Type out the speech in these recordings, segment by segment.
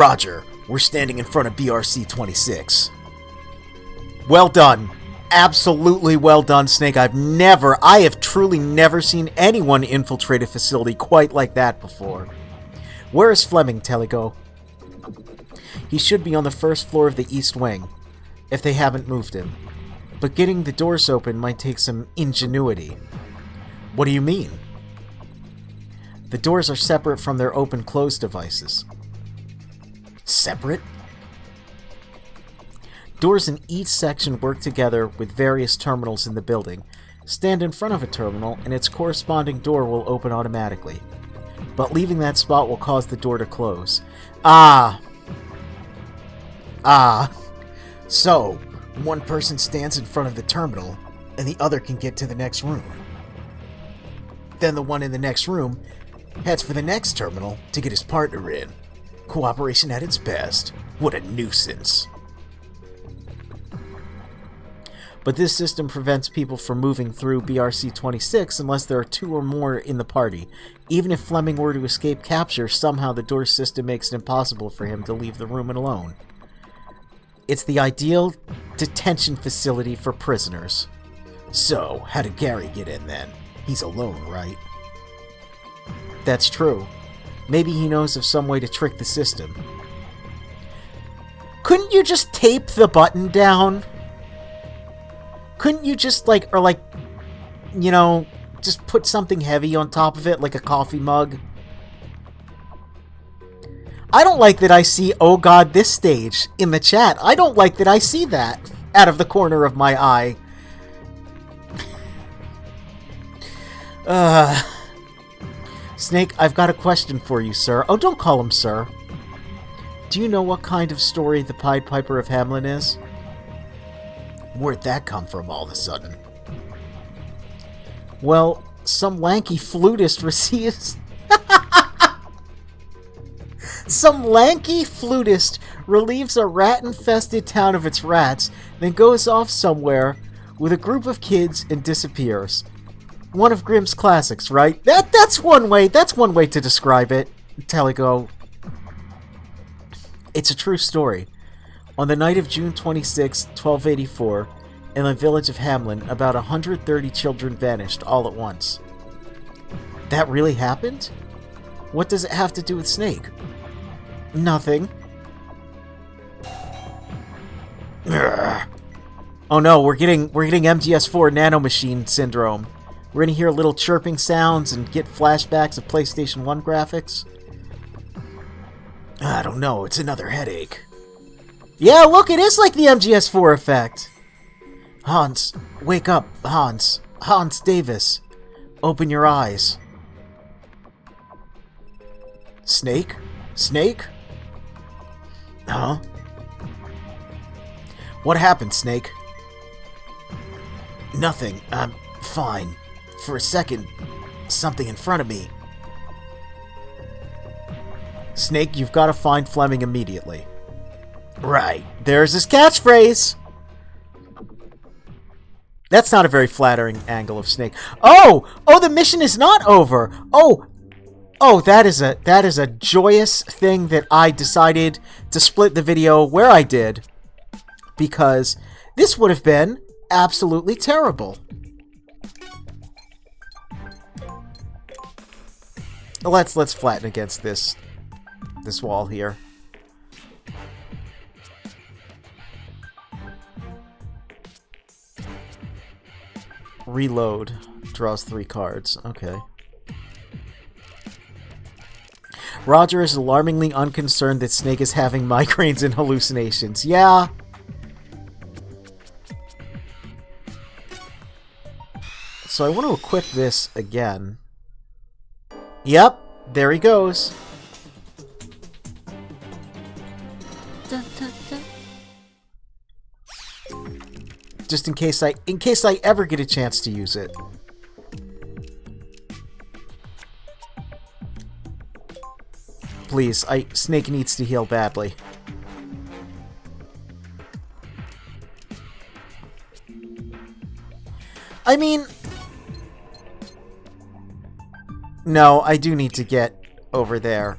Roger, we're standing in front of BRC-26. Well done. Absolutely well done, Snake. I have truly never seen anyone infiltrate a facility quite like that before. Where is Fleming, Telego? He should be on the first floor of the East Wing, if they haven't moved him. But getting the doors open might take some ingenuity. What do you mean? The doors are separate from their open-close devices. Separate? Doors in each section work together with various terminals in the building. Stand in front of a terminal, and its corresponding door will open automatically. But leaving that spot will cause the door to close. So, one person stands in front of the terminal, and the other can get to the next room. Then the one in the next room heads for the next terminal to get his partner in. Cooperation at its best. What a nuisance. But this system prevents people from moving through BRC-26 unless there are 2 or more in the party. Even if Fleming were to escape capture, somehow the door system makes it impossible for him to leave the room alone. It's the ideal detention facility for prisoners. So, how did Gary get in then? He's alone, right? That's true. Maybe he knows of some way to trick the system. Couldn't you just tape the button down? Couldn't you just, just put something heavy on top of it, like a coffee mug? I don't like that I see, oh god, this stage in the chat. I don't like that I see that out of the corner of my eye. Snake, I've got a question for you, sir. Oh, don't call him sir. Do you know what kind of story the Pied Piper of Hamelin is? Where'd that come from all of a sudden? Well, some lanky flutist receives... Some lanky flutist relieves a rat-infested town of its rats, then goes off somewhere with a group of kids and disappears. One of Grimm's classics, right? That's one way to describe it, Telego. It's a true story. On the night of June 26, 1284, in the village of Hamelin, about 130 children vanished all at once. That really happened? What does it have to do with Snake? Nothing. Urgh. Oh no, we're getting MGS4 nanomachine syndrome. We're gonna hear little chirping sounds and get flashbacks of PlayStation 1 graphics. I don't know, it's another headache. Yeah, look, it is like the MGS4 effect. Hans, wake up, Hans. Hans Davis. Open your eyes. Snake? Snake? Huh? What happened, Snake? Nothing. I'm fine. For a second, something in front of me. Snake, you've got to find Fleming immediately. Right. There's his catchphrase! That's not a very flattering angle of Snake. Oh! Oh, the mission is not over! Oh! Oh, that is a joyous thing that I decided to split the video where I did. Because this would have been absolutely terrible. Let's flatten against this wall here. Reload. Draws 3 cards. Okay. Roger is alarmingly unconcerned that Snake is having migraines and hallucinations. Yeah. So I want to equip this again. Yep, there he goes. Dun, dun, dun. Just in case I ever get a chance to use it. Please, Snake needs to heal badly. I mean... No, I do need to get over there.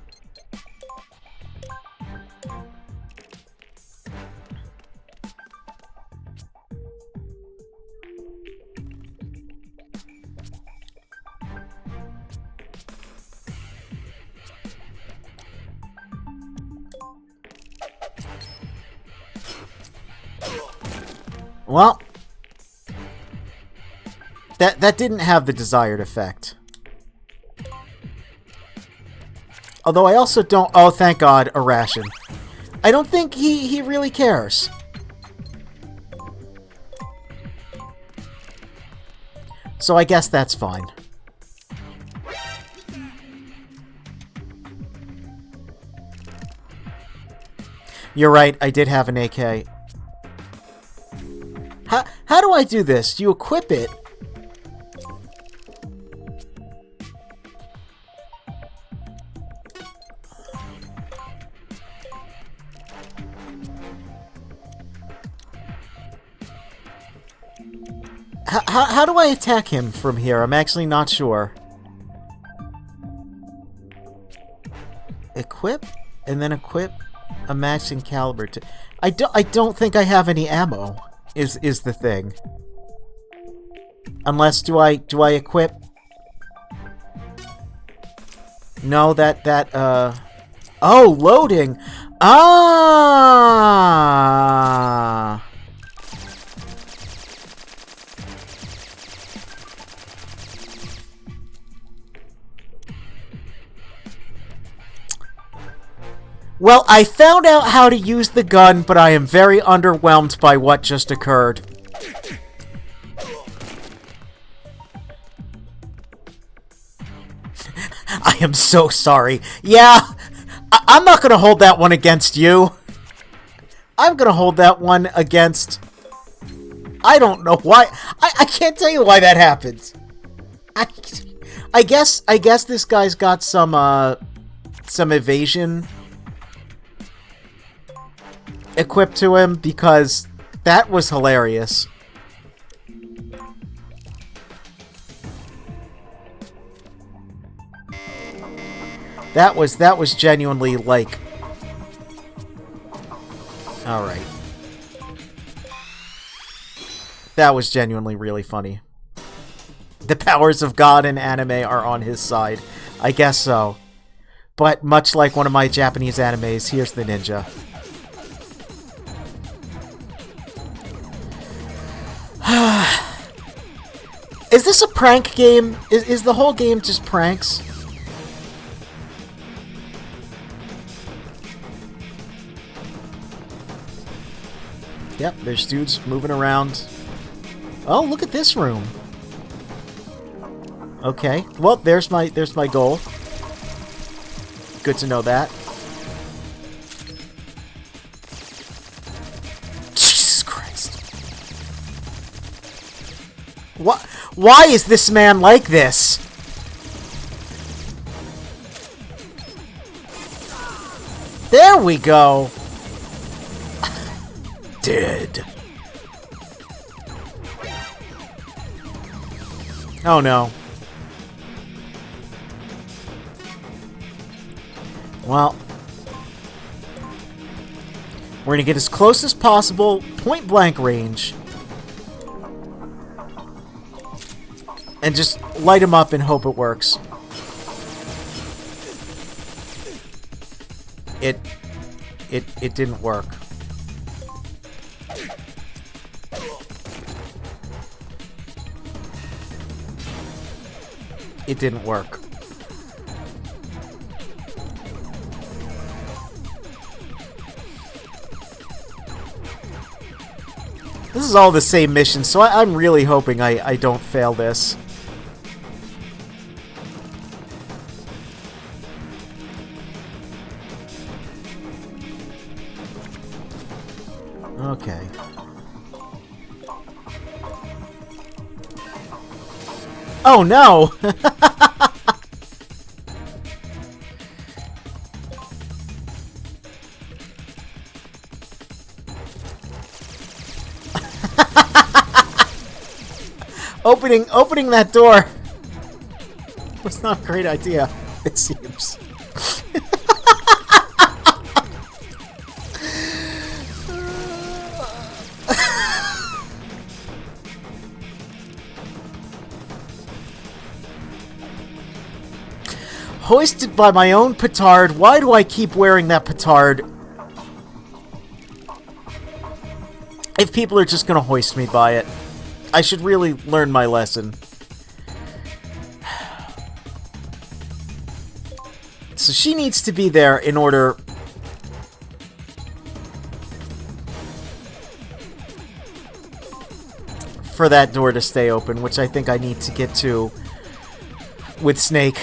Well, that didn't have the desired effect. Although I also don't... Oh, thank God, a ration. I don't think he really cares. So I guess that's fine. You're right, I did have an AK. How do I do this? Do you equip it? How do I attack him from here? I'm actually not sure. Equip? And then equip a maxing caliber to... I don't think I have any ammo, is the thing. Unless, do I equip... No, Oh, loading! Ah! Well, I found out how to use the gun, but I am very underwhelmed by what just occurred. I am so sorry. Yeah, I'm not going to hold that one against you. I'm going to hold that one against... I don't know why. I can't tell you why that happened. I guess this guy's got some evasion equipped to him, because that was hilarious. That was genuinely, like... Alright. That was genuinely really funny. The powers of God in anime are on his side. I guess so. But much like one of my Japanese animes, here's the ninja. Is this a prank game? Is the whole game just pranks? Yep, there's dudes moving around. Oh, look at this room. Okay, well, there's my goal. Good to know that. Jesus Christ. What? Why is this man like this? There we go. Dead. Oh no. Well, we're gonna get as close as possible, point blank range, and just light him up and hope it works. It didn't work. It didn't work. This is all the same mission, so I'm really hoping I don't fail this. Okay. Oh no! Opening that door was not a great idea, it seems. Hoisted by my own petard. Why do I keep wearing that petard? if people are just gonna hoist me by it. I should really learn my lesson. So she needs to be there in order... for that door to stay open, which I think I need to get to with Snake.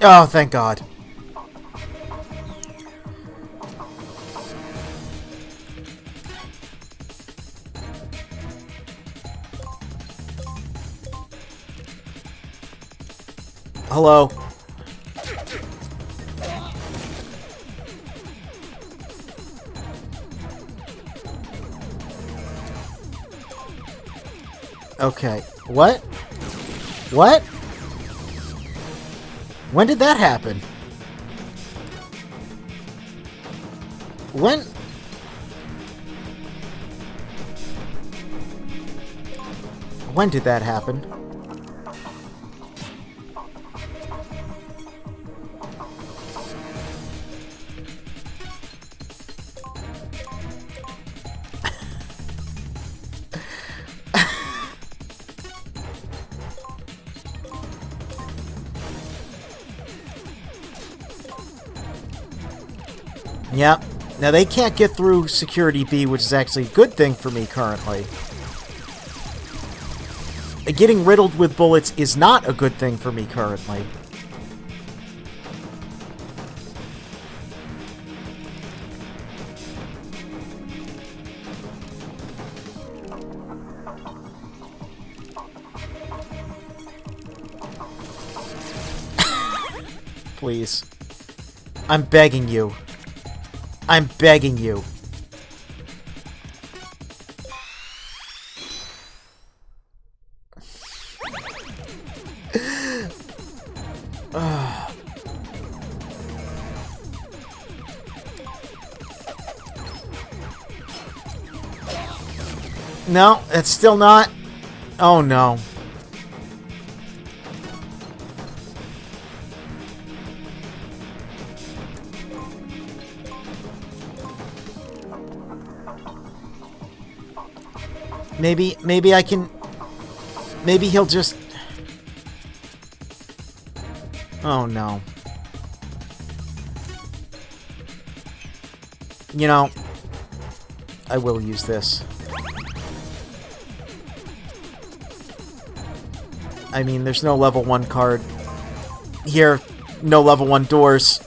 Oh, thank God. Hello. Okay. What? What? When did that happen? When? When did that happen? Yep. Now they can't get through Security B, which is actually a good thing for me currently. Getting riddled with bullets is not a good thing for me currently. Please. I'm begging you. I'm begging you. No, it's still not. Oh no. Maybe I can... Maybe he'll just... Oh, no. You know, I will use this. I mean, there's no level 1 card. Here, no level 1 doors.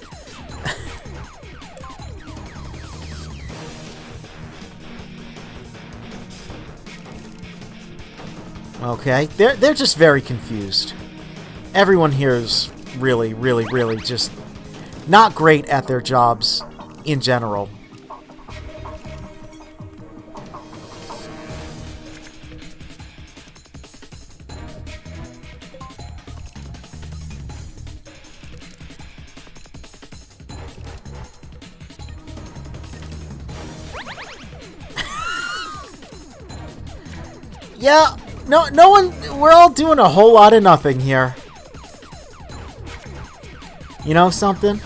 Okay, they're just very confused. Everyone here is really, really, really just not great at their jobs in general. Yeah. No one... We're all doing a whole lot of nothing here. You know something?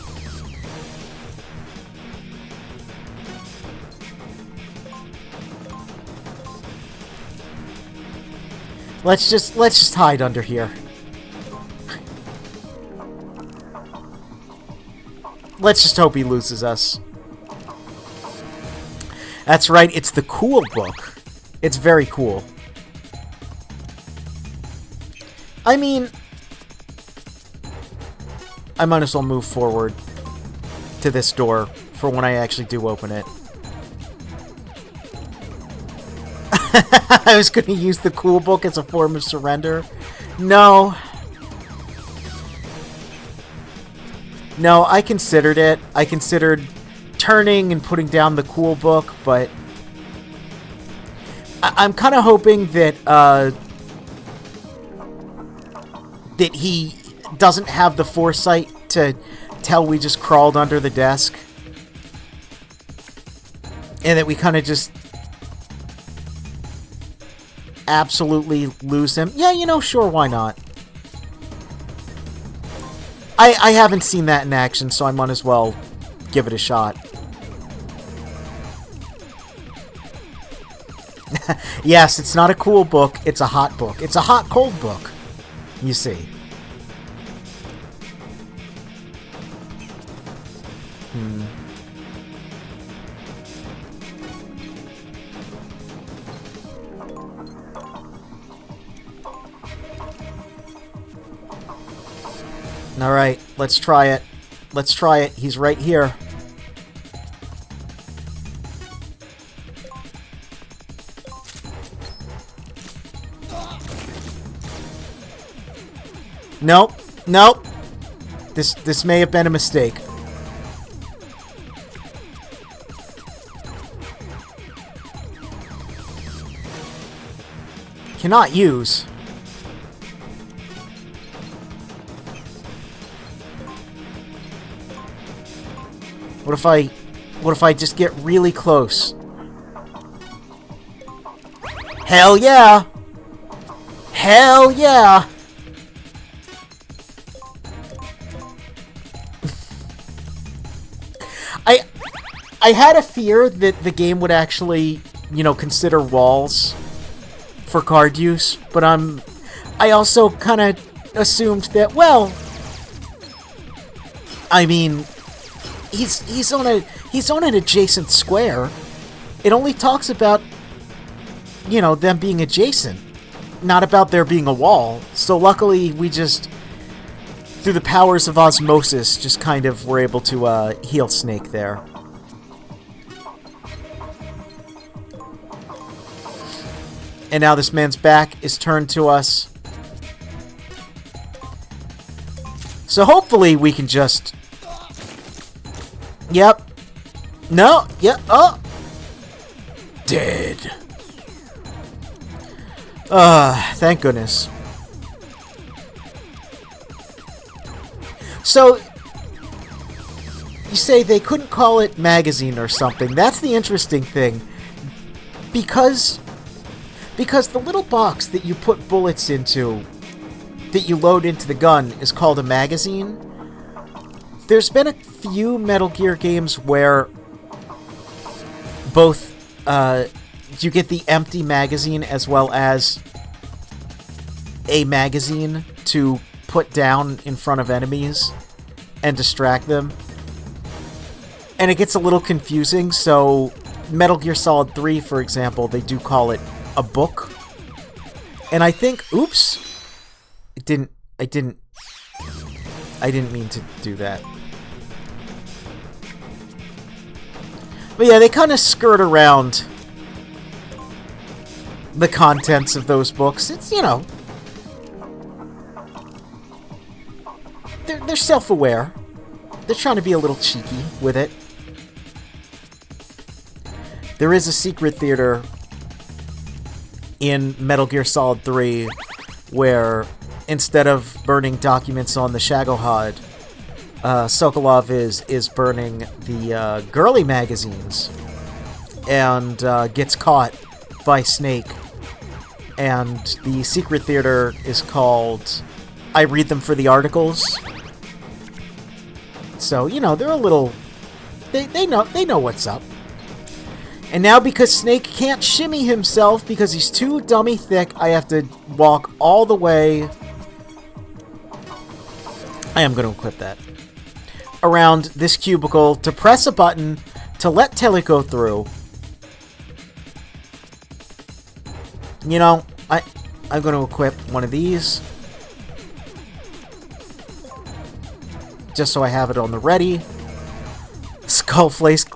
Let's just hide under here. Let's just hope he loses us. That's right, it's the cool book. It's very cool. I mean, I might as well move forward to this door for when I actually do open it. I was going to use the cool book as a form of surrender. No. No, I considered it. I considered turning and putting down the cool book, but I'm kind of hoping that that he doesn't have the foresight to tell we just crawled under the desk. And that we kind of just absolutely lose him. Yeah, you know, sure, why not? I haven't seen that in action, so I might as well give it a shot. Yes, it's not a cool book, it's a hot book. It's a hot, cold book, you see. Alright, let's try it. Let's try it. He's right here. Nope. Nope. This may have been a mistake. Cannot use. What if I just get really close? Hell yeah! Hell yeah! I had a fear that the game would actually, you know, consider walls for card use, but I also kind of assumed that, well, I mean, he's on an adjacent square. It only talks about, you know, them being adjacent, not about there being a wall. So luckily we just, through the powers of osmosis, just kind of were able to heal Snake there. And now this man's back is turned to us. So hopefully we can just... Yep. No. Yep. Oh. Dead. Thank goodness. So, you say they couldn't call it magazine or something. That's the interesting thing. Because the little box that you put bullets into, that you load into the gun, is called a magazine. There's been a few Metal Gear games where both you get the empty magazine as well as a magazine to put down in front of enemies and distract them. And it gets a little confusing, so Metal Gear Solid 3, for example, they do call it a book. And I think, oops, I didn't mean to do that. But yeah, they kind of skirt around the contents of those books. It's, you know, they're self-aware. They're trying to be a little cheeky with it. There is a secret theater in Metal Gear Solid 3 where instead of burning documents on the Shagohod, Sokolov is burning the girly magazines and gets caught by Snake. And the secret theater is called I Read Them for the Articles. So, you know, they're a little... They know what's up. And now because Snake can't shimmy himself because he's too dummy thick, I have to walk all the way... I am going to equip that. Around this cubicle to press a button to let Teleco through. You know, I'm going to equip one of these. Just so I have it on the ready. Skullface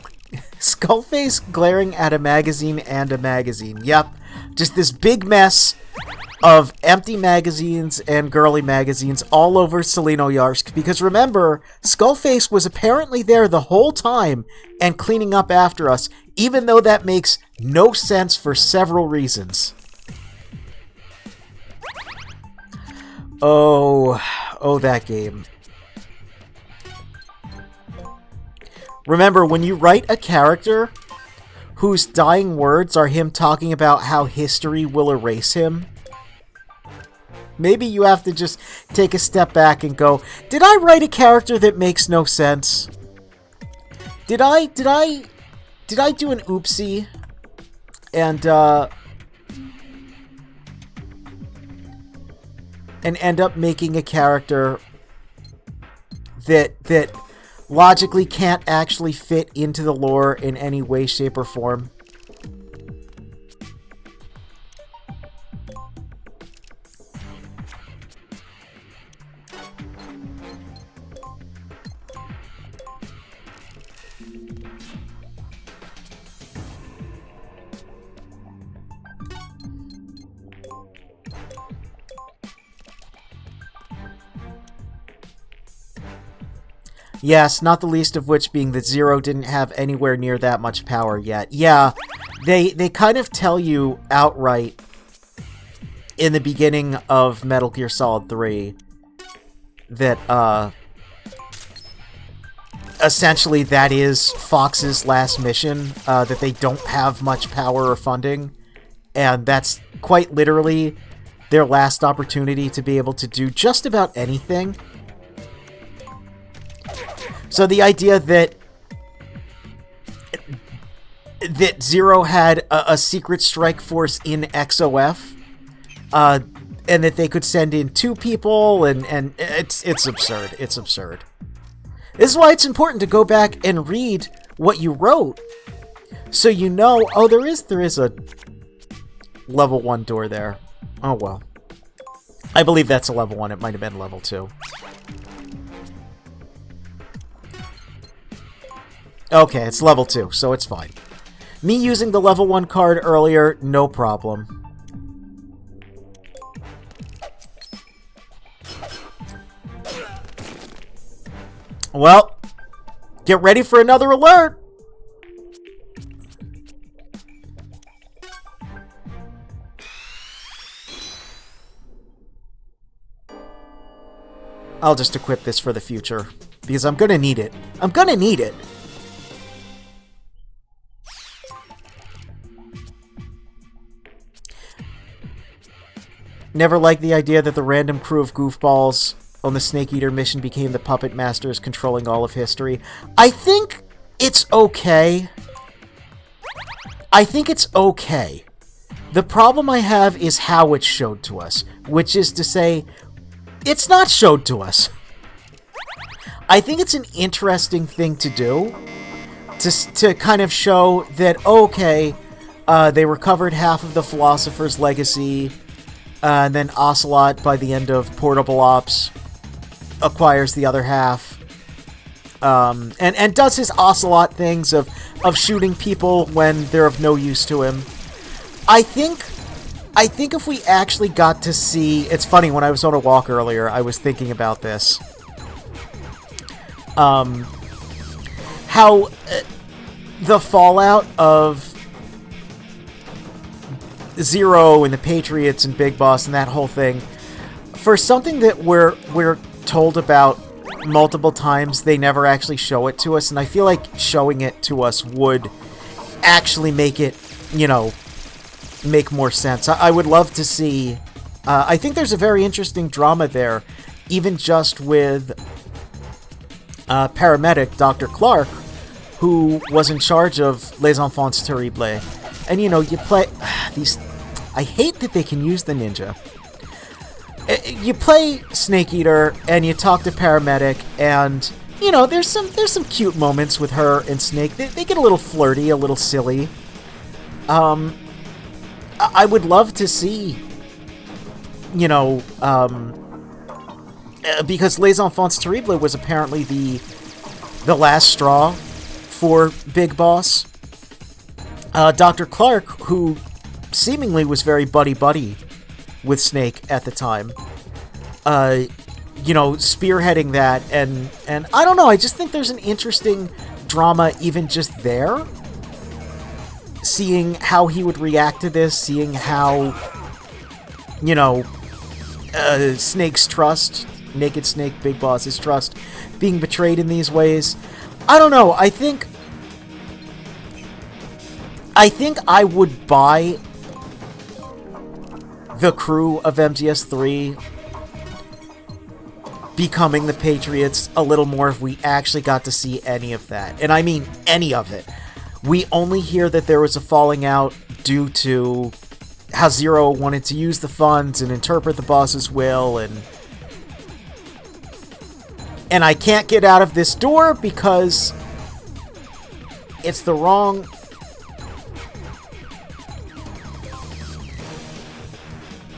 glaring at a magazine and a magazine. Yep. Just this big mess of empty magazines and girly magazines all over Selenoyarsk. Because remember, Skullface was apparently there the whole time and cleaning up after us, even though that makes no sense for several reasons. Oh, that game. Remember, when you write a character whose dying words are him talking about how history will erase him. Maybe you have to just take a step back and go, did I write a character that makes no sense? Did I do an oopsie and end up making a character that logically can't actually fit into the lore in any way, shape, or form? Yes, not the least of which being that Zero didn't have anywhere near that much power yet. Yeah, they kind of tell you outright in the beginning of Metal Gear Solid 3 that, essentially that is Fox's last mission, that they don't have much power or funding, and that's quite literally their last opportunity to be able to do just about anything. So the idea that Zero had a secret strike force in XOF, and that they could send in 2 people, and it's absurd. It's absurd. This is why it's important to go back and read what you wrote, so you know. Oh, there is a level 1 door there. Oh well, I believe that's a level 1. It might have been level 2. Okay, it's level 2, so it's fine. Me using the level 1 card earlier, no problem. Well, get ready for another alert! I'll just equip this for the future, because I'm gonna need it. I'm gonna need it! Never liked the idea that the random crew of goofballs on the Snake Eater mission became the puppet masters controlling all of history. I think it's okay. I think it's okay. The problem I have is how it's showed to us, which is to say, it's not showed to us. I think it's an interesting thing to do, to kind of show that, okay, they recovered half of the Philosopher's Legacy, and then Ocelot, by the end of Portable Ops, acquires the other half. And does his Ocelot things of shooting people when they're of no use to him. I think if we actually got to see... It's funny, when I was on a walk earlier, I was thinking about this. How the fallout of Zero and the Patriots and Big Boss and that whole thing, for something that we're told about multiple times, they never actually show it to us, and I feel like showing it to us would actually make it, make more sense. I would love to see... I think there's a very interesting drama there, even just with paramedic Dr. Clark, who was in charge of Les Enfants Terribles. And, you play... these... I hate that they can use the ninja. You play Snake Eater, and you talk to paramedic, and, there's some cute moments with her and Snake. They get a little flirty, a little silly. I would love to see, because Les Enfants Terribles was apparently the last straw for Big Boss. Dr. Clark, who seemingly was very buddy-buddy with Snake at the time, spearheading that, and I don't know, I just think there's an interesting drama even just there. Seeing how he would react to this, seeing how, Snake's trust, Naked Snake, Big Boss's trust, being betrayed in these ways. I don't know, I think I think I would buy the crew of MGS3 becoming the Patriots a little more if we actually got to see any of that. And I mean any of it. We only hear that there was a falling out due to how Zero wanted to use the funds and interpret the boss's will, and I can't get out of this door because it's the wrong...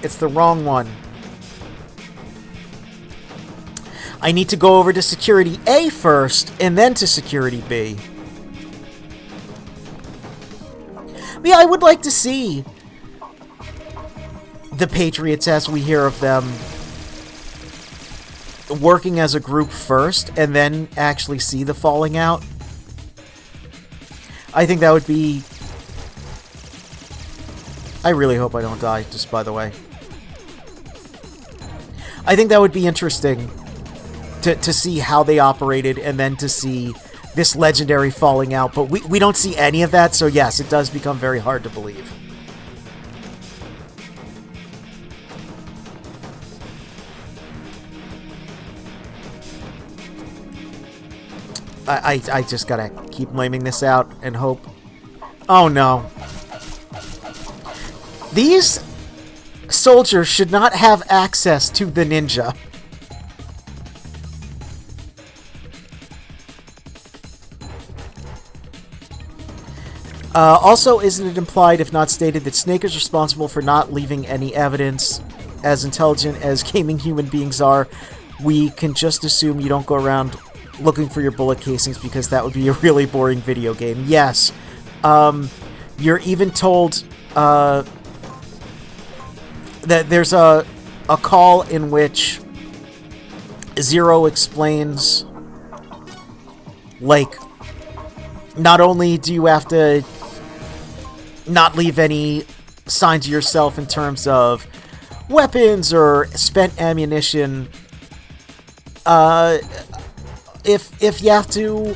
It's the wrong one. I need to go over to Security A first, and then to Security B. But yeah, I would like to see the Patriots, as we hear of them, working as a group first, and then actually see the falling out. I think that would be... I really hope I don't die, just by the way. I think that would be interesting to see how they operated, and then to see this legendary falling out. But we don't see any of that, so yes, it does become very hard to believe. I just gotta keep blaming this out and hope. Oh no. These soldiers should not have access to the ninja. Also, isn't it implied, if not stated, that Snake is responsible for not leaving any evidence? As intelligent as gaming human beings are, we can just assume you don't go around looking for your bullet casings, because that would be a really boring video game. Yes. You're even told that there's a call in which Zero explains, like, not only do you have to not leave any signs of yourself in terms of weapons or spent ammunition, if you have to,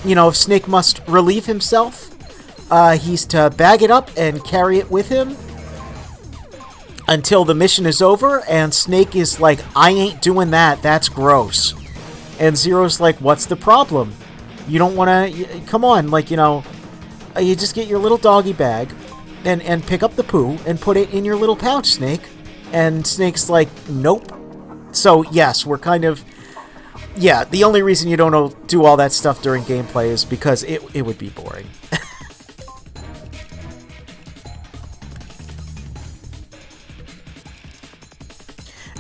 you know, if Snake must relieve himself, he's to bag it up and carry it with him until the mission is over, and Snake is like, I ain't doing that, that's gross. And Zero's like, what's the problem? You don't want to... Come on, like, you know... You just get your little doggy bag and pick up the poo and put it in your little pouch, Snake. And Snake's like, nope. So, yes, we're kind of... Yeah, the only reason you don't do all that stuff during gameplay is because it would be boring.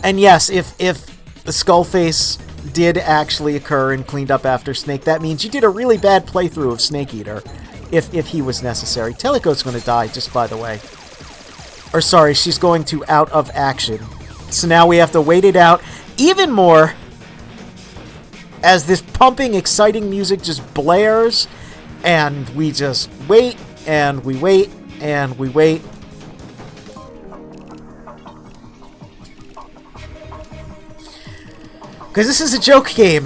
And yes, if the Skullface did actually occur and cleaned up after Snake, that means you did a really bad playthrough of Snake Eater, if he was necessary. Teleco's going to die, just by the way. Or sorry, she's going to out of action. So now we have to wait it out even more as this pumping, exciting music just blares, and we just wait, and we wait, and we wait. Because this is a joke game.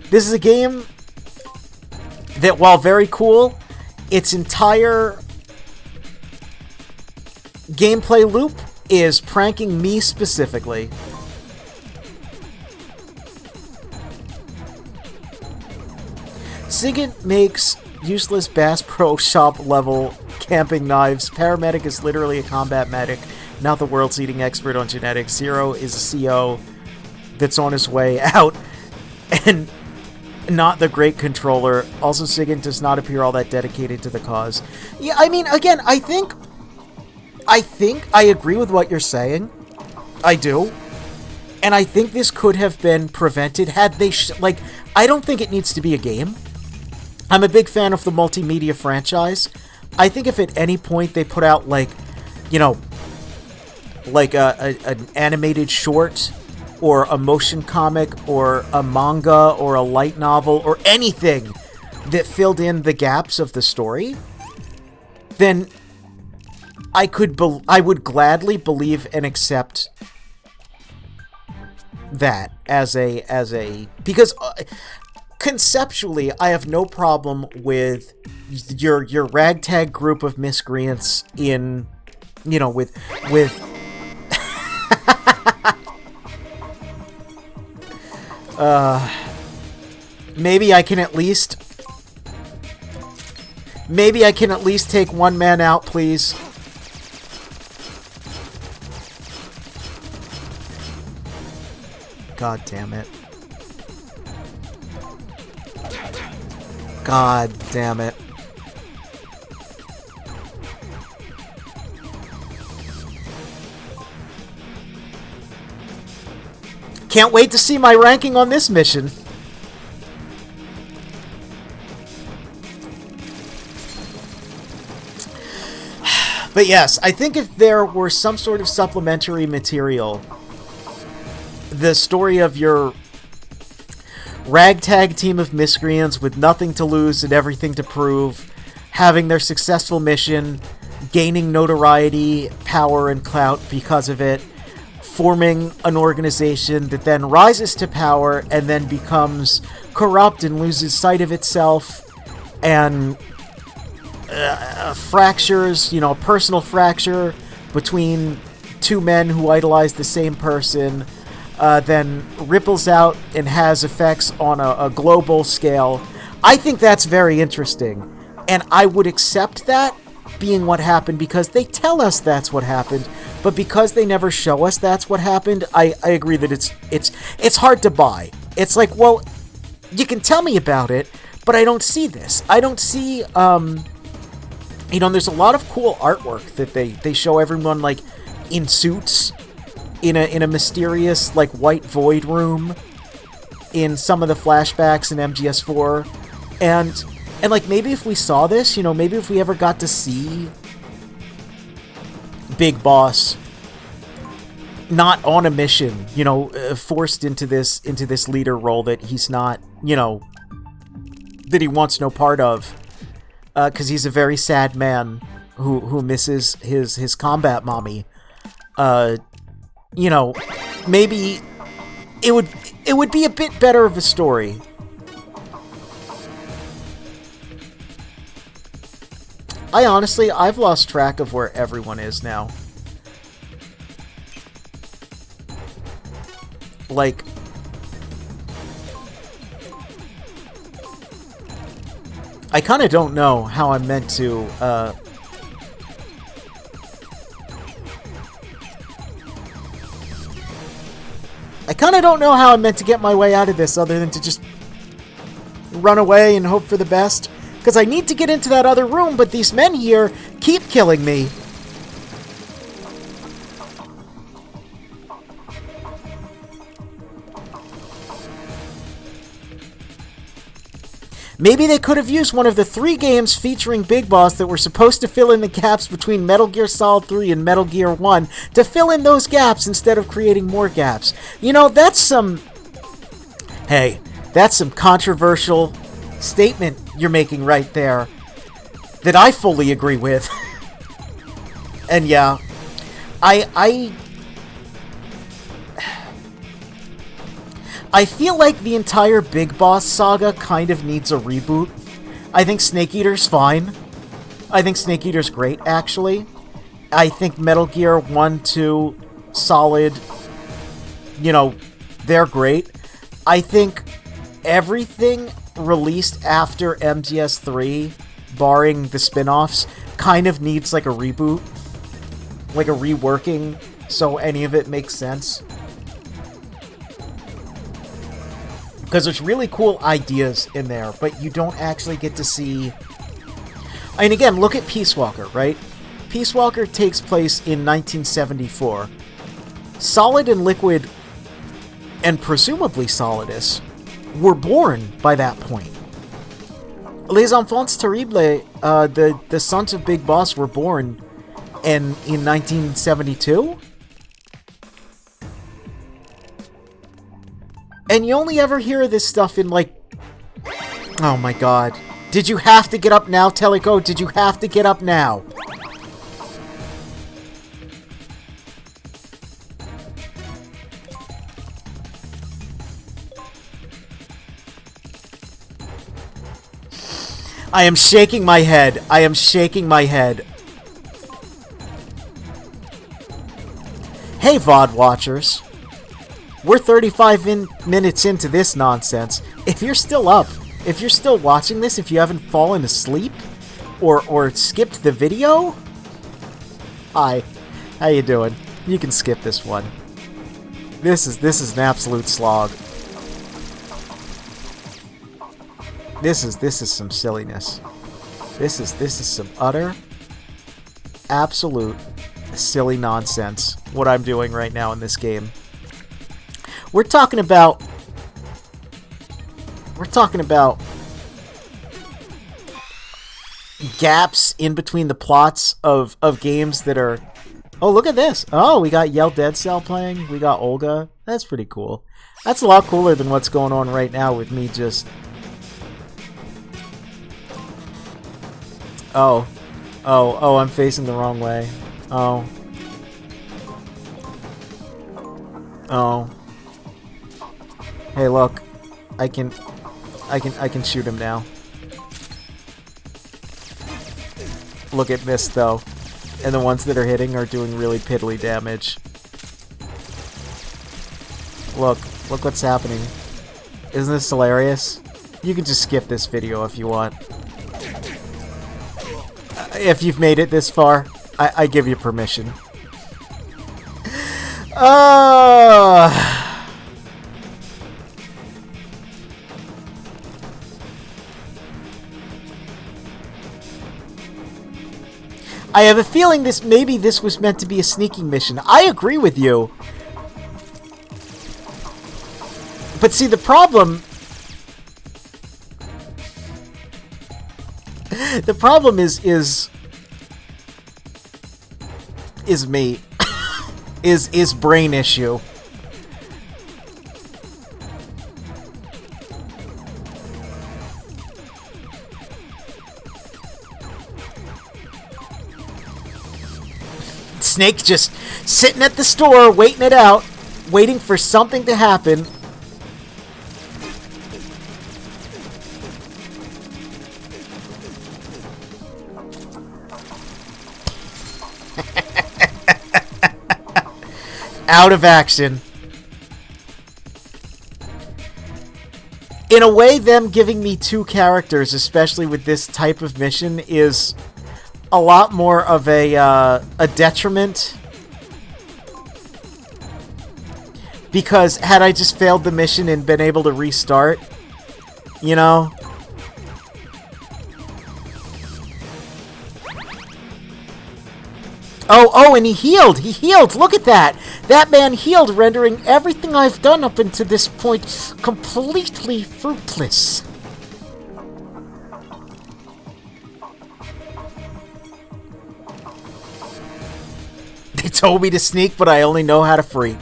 This is a game that, while very cool, its entire gameplay loop is pranking me specifically. Sigint makes useless Bass Pro Shop level camping knives. Paramedic is literally a combat medic, not the world's leading expert on genetics. Zero is a CO that's on his way out, and not the great controller. Also, Sigint does not appear all that dedicated to the cause. Yeah, I mean, again, I think I agree with what you're saying. I do. And I think this could have been prevented had they... like, I don't think it needs to be a game. I'm a big fan of the multimedia franchise. I think if at any point they put out, like, you know, like an animated short, or a motion comic, or a manga, or a light novel, or anything that filled in the gaps of the story, then I would gladly believe and accept that as a because conceptually I have no problem with your ragtag group of miscreants in, you know, with maybe I can at least take one man out, please. God damn it. God damn it. Can't wait to see my ranking on this mission. But yes, I think if there were some sort of supplementary material, the story of your ragtag team of miscreants with nothing to lose and everything to prove, having their successful mission, gaining notoriety, power, and clout because of it, forming an organization that then rises to power and then becomes corrupt and loses sight of itself, and fractures, you know, a personal fracture between two men who idolize the same person, then ripples out and has effects on a global scale. I think that's very interesting, and I would accept that being what happened because they tell us that's what happened, but because they never show us that's what happened, I agree that it's hard to buy. It's like, well, you can tell me about it, but I don't see this. I don't see, you know, there's a lot of cool artwork that they show everyone, like, in suits, in a mysterious, like, white void room in some of the flashbacks in MGS4, and like, maybe if we saw this, you know, maybe if we ever got to see Big Boss not on a mission, you know, forced into this leader role that he's not, you know, that he wants no part of, because he's a very sad man who misses his combat mommy. You know, maybe it would be a bit better of a story. I've lost track of where everyone is now. Like, I kind of don't know how I'm meant to, get my way out of this other than to just run away and hope for the best. Because I need to get into that other room, but these men here keep killing me. Maybe they could have used one of the 3 games featuring Big Boss that were supposed to fill in the gaps between Metal Gear Solid 3 and Metal Gear 1 to fill in those gaps instead of creating more gaps. You know, that's some... Hey, that's some controversial statement you're making right there that I fully agree with. And yeah, I feel like the entire Big Boss saga kind of needs a reboot. I think Snake Eater's fine. I think Snake Eater's great, actually. I think Metal Gear 1, 2, Solid, you know, they're great. I think everything released after MGS3, barring the spin-offs, kind of needs like a reboot, like a reworking, so any of it makes sense. Because there's really cool ideas in there, but you don't actually get to see... I mean, again, look at Peace Walker, right? Peace Walker takes place in 1974. Solid and Liquid, and presumably Solidus, were born by that point. Les Enfants Terribles, the Sons of Big Boss, were born in 1972? And you only ever hear this stuff in, like... Oh my god. Did you have to get up now, Teleco? Did you have to get up now? I am shaking my head. I am shaking my head. Hey, VOD watchers. We're 35 minutes into this nonsense. If you're still up, if you're still watching this, if you haven't fallen asleep or skipped the video, hi. How you doing? You can skip this one. This is an absolute slog. This is some silliness. This is some utter, absolute, silly nonsense. What I'm doing right now in this game. We're talking about gaps in between the plots of games that are. Oh, look at this! Oh, we got Yell Dead Cell playing. We got Olga. That's pretty cool. That's a lot cooler than what's going on right now with me just. Oh, I'm facing the wrong way. Oh. Hey, look. I can shoot him now. Look at this, though. And the ones that are hitting are doing really piddly damage. Look what's happening. Isn't this hilarious? You can just skip this video if you want. If you've made it this far, I give you permission. I have a feeling maybe this was meant to be a sneaking mission. I agree with you. But see, the problem is me. is brain issue. Snake just sitting at the store, waiting it out, waiting for something to happen. Out of action. In a way, them giving me two characters, especially with this type of mission, is a lot more of a detriment. Because had I just failed the mission and been able to restart, you know? Oh, and he healed! He healed! Look at that! That man healed, rendering everything I've done up until this point completely fruitless. They told me to sneak, but I only know how to freak.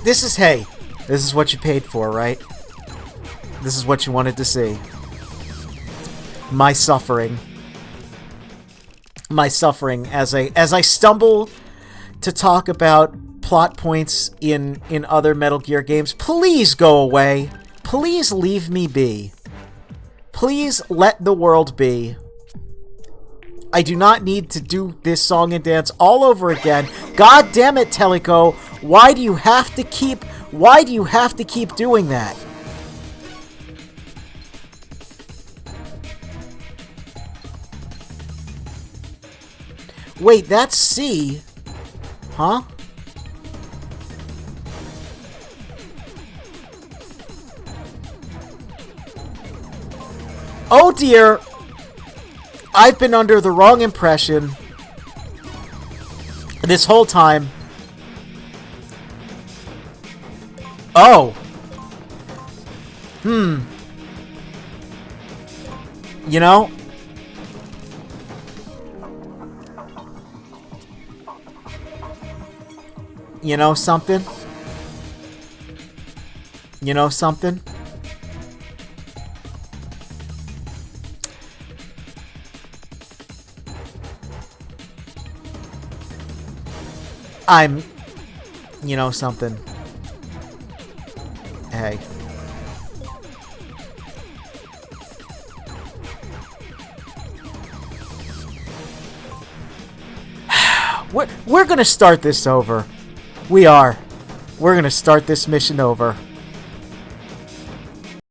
This is what you paid for, right? This is what you wanted to see. My suffering. My suffering as I stumble to talk about plot points in other Metal Gear games. Please go away. Please leave me be. Please let the world be. I do not need to do this song and dance all over again. God damn it, Teleco. Why do you have to keep doing that? Wait, that's C. Huh? Oh dear. I've been under the wrong impression this whole time. Oh. You know? You know something? You know something? I'm... You know something? Hey. We're gonna start this over. We are. We're gonna start this mission over.